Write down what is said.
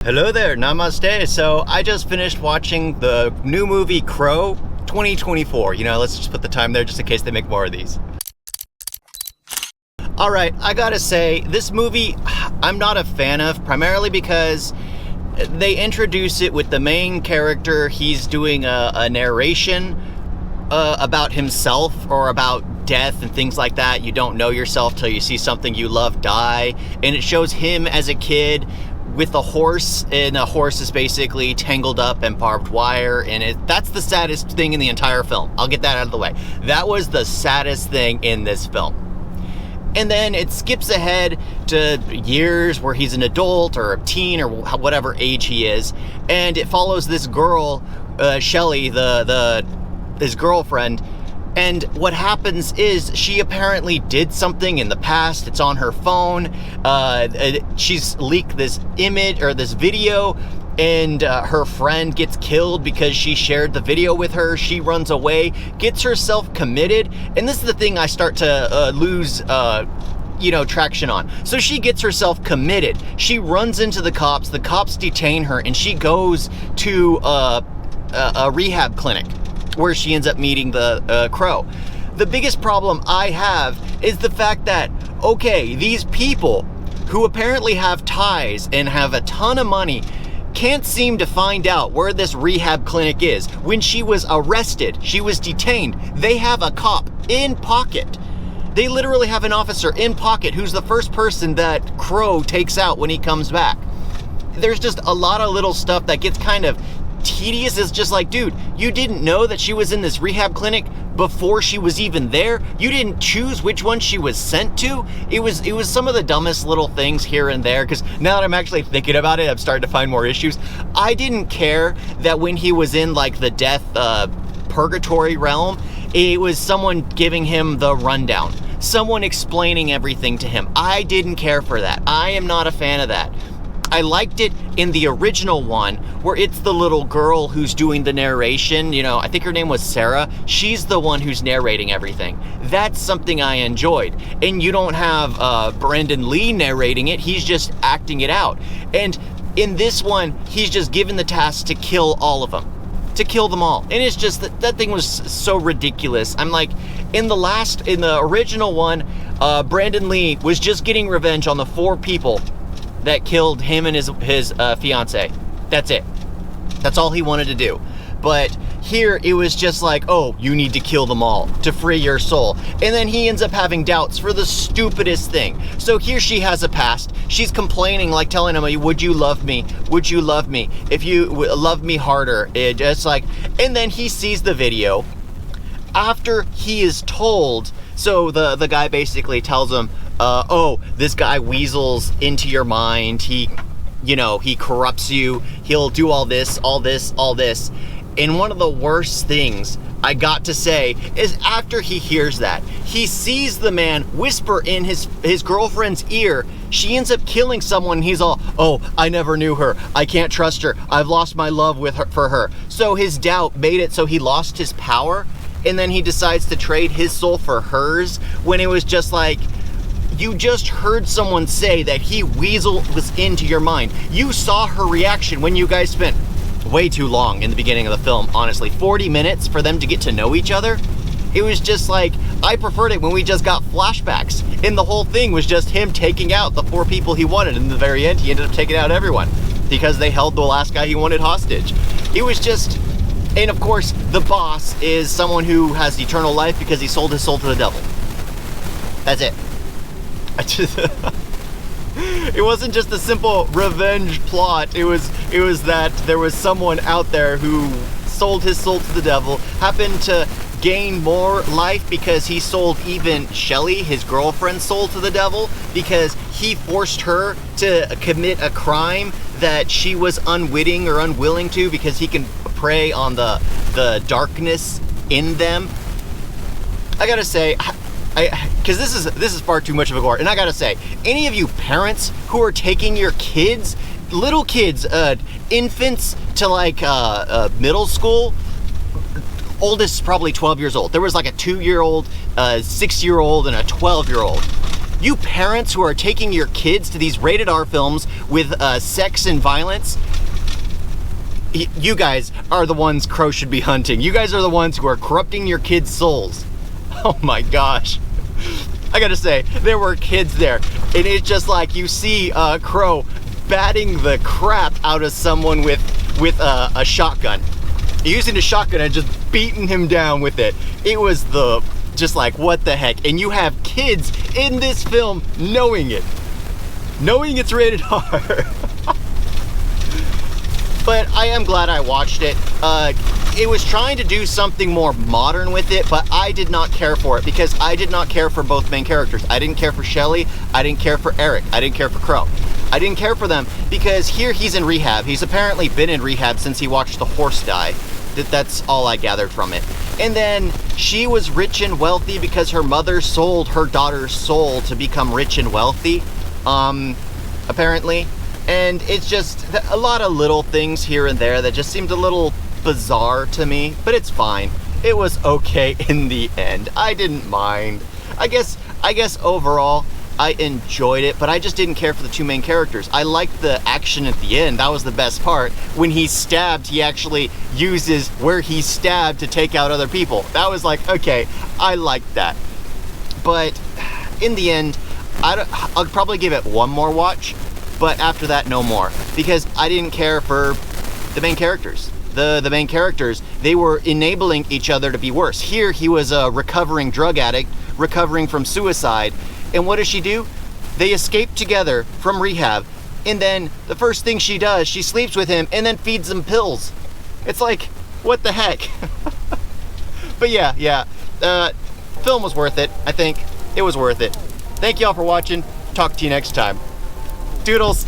Hello there, namaste. So I just finished watching the new movie Crow 2024. Let's just put the time there just in case they make more of these. Alright, I gotta say, this movie I'm not a fan of, primarily because they introduce it with the main character. He's doing a narration about himself or about death and things like that. You don't know yourself till you see something you love die. And it shows him as a kid with a horse, and a horse is basically tangled up in barbed wire, and that's the saddest thing in the entire film. I'll get that out of the way. That was the saddest thing in this film. And then it skips ahead to years where he's an adult or a teen or whatever age he is, and it follows this girl, Shelly, his girlfriend. And what happens is she apparently did something in the past. It's on her phone. She's leaked this image or this video, and her friend gets killed because she shared the video with her. She runs away, gets herself committed, and this is the thing I start to lose traction on. So she gets herself committed. She runs into the cops detain her, and she goes to a rehab clinic, where she ends up meeting the Crow. The biggest problem I have is the fact that, okay, these people who apparently have ties and have a ton of money can't seem to find out where this rehab clinic is. When she was arrested, she was detained, they have a cop in pocket. They literally have an officer in pocket who's the first person that Crow takes out when he comes back. There's just a lot of little stuff that gets kind of tedious. Is just like, dude, you didn't know that she was in this rehab clinic before she was even there. You didn't choose which one she was sent to. It was some of the dumbest little things here and there, because now that I'm actually thinking about it, I'm starting to find more issues. I didn't care that when he was in like the death purgatory realm, it was someone giving him the rundown, someone explaining everything to him. I didn't care for that. I am not a fan of that. I liked it in the original one, where it's the little girl who's doing the narration. I think her name was Sarah. She's the one who's narrating everything. That's something I enjoyed. And you don't have Brandon Lee narrating it. He's just acting it out. And in this one, he's just given the task to kill all of them. To kill them all. And it's just that thing was so ridiculous. I'm like, in the original one, Brandon Lee was just getting revenge on the 4 people that killed him and his fiance. That's it. That's all he wanted to do. But here it was just like, oh, you need to kill them all to free your soul. And then he ends up having doubts for the stupidest thing. So here she has a past. She's complaining, like telling him, would you love me? Would you love me? If you love me harder. It just like, and then he sees the video after he is told. So the guy basically tells him, this guy weasels into your mind. He corrupts you. He'll do all this. And one of the worst things I got to say is after he hears that, he sees the man whisper in his girlfriend's ear. She ends up killing someone. He's all, oh, I never knew her. I can't trust her. I've lost my love for her. So his doubt made it so he lost his power. And then he decides to trade his soul for hers, when it was just like, you just heard someone say that he was into your mind. You saw her reaction when you guys spent way too long in the beginning of the film, honestly. 40 minutes for them to get to know each other. It was just like, I preferred it when we just got flashbacks. And the whole thing was just him taking out the 4 people he wanted. In the very end, he ended up taking out everyone because they held the last guy he wanted hostage. It was just... And of course, the boss is someone who has eternal life because he sold his soul to the devil. That's it. It wasn't just a simple revenge plot. It was that there was someone out there who sold his soul to the devil, happened to gain more life because he sold even Shelly, his girlfriend's soul, to the devil, because he forced her to commit a crime that she was unwitting or unwilling to, because he can prey on the darkness in them. I gotta say, because this is far too much of a gore, and I gotta say, any of you parents who are taking your kids, little kids, infants to like middle school, oldest probably 12 years old. There was like a 2-year-old, 6-year-old, and a 12-year-old. You parents who are taking your kids to these rated R films with sex and violence, you guys are the ones Crow should be hunting. You guys are the ones who are corrupting your kids' souls. Oh my gosh. I gotta say, there were kids there, and it's just like you see Crow batting the crap out of someone with a shotgun. Using a shotgun and just beating him down with it. It was just like, what the heck? And you have kids in this film knowing it. Knowing it's rated R. But I am glad I watched it. It was trying to do something more modern with it, but I did not care for it because I did not care for both main characters. I didn't care for Shelly. I didn't care for Eric. I didn't care for Crow. I didn't care for them because here he's in rehab. He's apparently been in rehab since he watched the horse die. That's all I gathered from it. And then she was rich and wealthy because her mother sold her daughter's soul to become rich and wealthy, apparently. And it's just a lot of little things here and there that just seemed a little bizarre to me, but it's fine. It was okay in the end. I didn't mind. I guess overall I enjoyed it, but I just didn't care for the two main characters. I liked the action at the end. That was the best part. When he's stabbed, he actually uses where he's stabbed to take out other people. That was like, okay, I liked that. But in the end, I'll probably give it one more watch, but after that, no more. Because I didn't care for the main characters. The main characters, they were enabling each other to be worse. Here, he was a recovering drug addict, recovering from suicide. And what does she do? They escape together from rehab. And then the first thing she does, she sleeps with him and then feeds him pills. It's like, what the heck? But yeah. Film was worth it, I think. It was worth it. Thank you all for watching. Talk to you next time. Doodles.